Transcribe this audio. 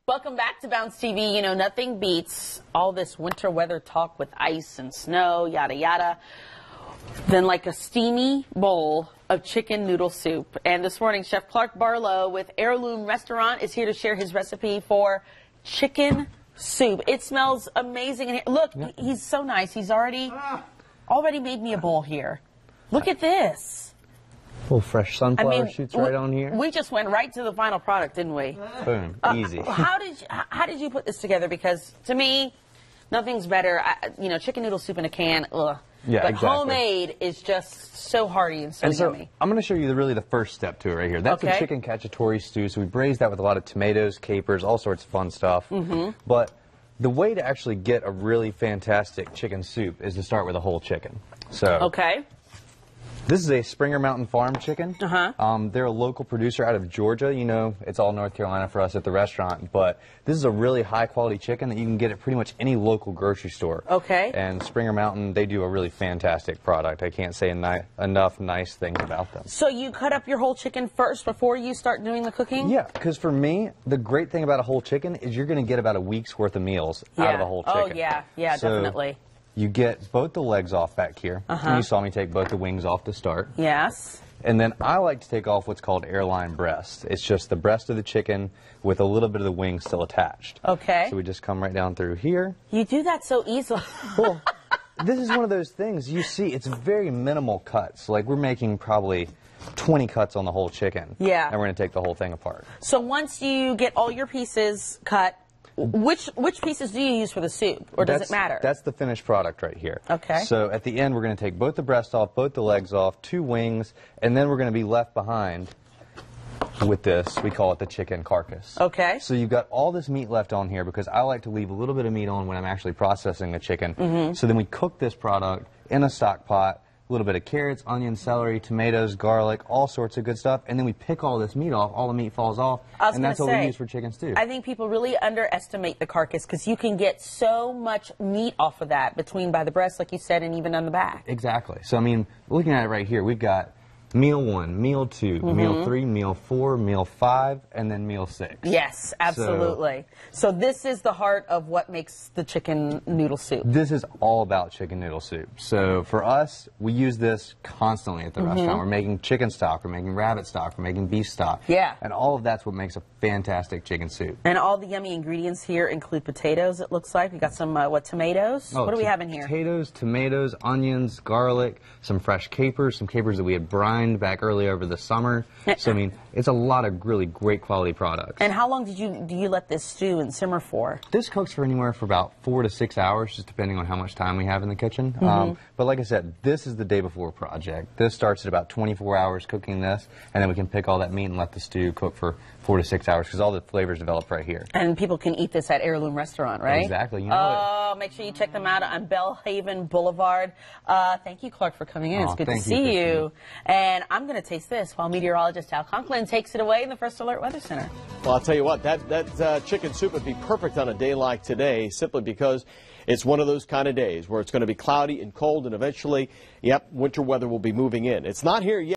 Welcome back to Bounce TV. You know, nothing beats all this winter weather talk with ice and snow, yada, yada, than like a steamy bowl of chicken noodle soup. And this morning, Chef Clark Barlow with Heirloom Restaurant is here to share his recipe for chicken soup. It smells amazing. And look, he's so nice. He's already made me a bowl here. Look at this. Little fresh sunflower shoots right on here. We just went right to the final product, didn't we? Boom, easy. How did you put this together? Because to me, nothing's better. You know, chicken noodle soup in a can. Ugh. Yeah, but exactly. Homemade is just so hearty and so yummy. I'm going to show you really the first step to it right here. That's a chicken cacciatore stew. So we braised that with a lot of tomatoes, capers, all sorts of fun stuff. But the way to actually get a really fantastic chicken soup is to start with a whole chicken. So this is a Springer Mountain Farm chicken. They're a local producer out of Georgia. You know, it's all North Carolina for us at the restaurant. But this is a really high-quality chicken that you can get at pretty much any local grocery store. And Springer Mountain, they do a really fantastic product. I can't say enough nice things about them. So you cut up your whole chicken first before you start doing the cooking? Yeah, because for me, the great thing about a whole chicken is you're going to get about a week's worth of meals out of the whole chicken. Oh, yeah, definitely. You get both the legs off back here. And you saw me take both the wings off to start. Yes. And then I like to take off what's called airline breast. It's just the breast of the chicken with a little bit of the wing still attached. So we just come right down through here. You do that so easily. Well, this is one of those things you see, it's very minimal cuts. Like we're making probably 20 cuts on the whole chicken. And we're going to take the whole thing apart. So once you get all your pieces cut, which pieces do you use for the soup, or does it matter? That's the finished product right here. So at the end, we're going to take both the breast off, both the legs off, 2 wings, and then we're going to be left behind with this. We call it the chicken carcass. So you've got all this meat left on here because I like to leave a little bit of meat on when I'm actually processing the chicken. So then we cook this product in a stock pot. A little bit of carrots, onions, celery, tomatoes, garlic, all sorts of good stuff. And then we pick all this meat off. All the meat falls off. And that's what we use for chicken stew. I think people really underestimate the carcass because you can get so much meat off of that by the breast, like you said, and even on the back. Exactly. So, I mean, looking at it right here, we've got meal 1, meal 2, meal 3, meal 4, meal 5, and then meal 6. Yes, absolutely. So this is the heart of what makes the chicken noodle soup. This is all about chicken noodle soup. So for us, we use this constantly at the restaurant. We're making chicken stock, we're making rabbit stock, we're making beef stock. And all of that's what makes a fantastic chicken soup. And all the yummy ingredients here include potatoes, it looks like. We got some, tomatoes? What do we have in here? Potatoes, tomatoes, onions, garlic, some fresh capers, some capers that we had brined back early over the summer. So, I mean, it's a lot of really great quality products. And how long do you let this stew and simmer for? This cooks for anywhere for about 4 to 6 hours, just depending on how much time we have in the kitchen. But like I said, this is the day before project. This starts at about 24 hours cooking this, and then we can pick all that meat and let the stew cook for 4 to 6 hours because all the flavors develop right here. And people can eat this at Heirloom Restaurant, right? Exactly. You know make sure you check them out on Bellhaven Boulevard. Thank you, Clark, for coming in. It's good to see you. And I'm going to taste this while meteorologist Al Conklin takes it away in the First Alert Weather Center. Well, I'll tell you what, that chicken soup would be perfect on a day like today simply because it's one of those kind of days where it's going to be cloudy and cold and eventually, winter weather will be moving in. It's not here yet.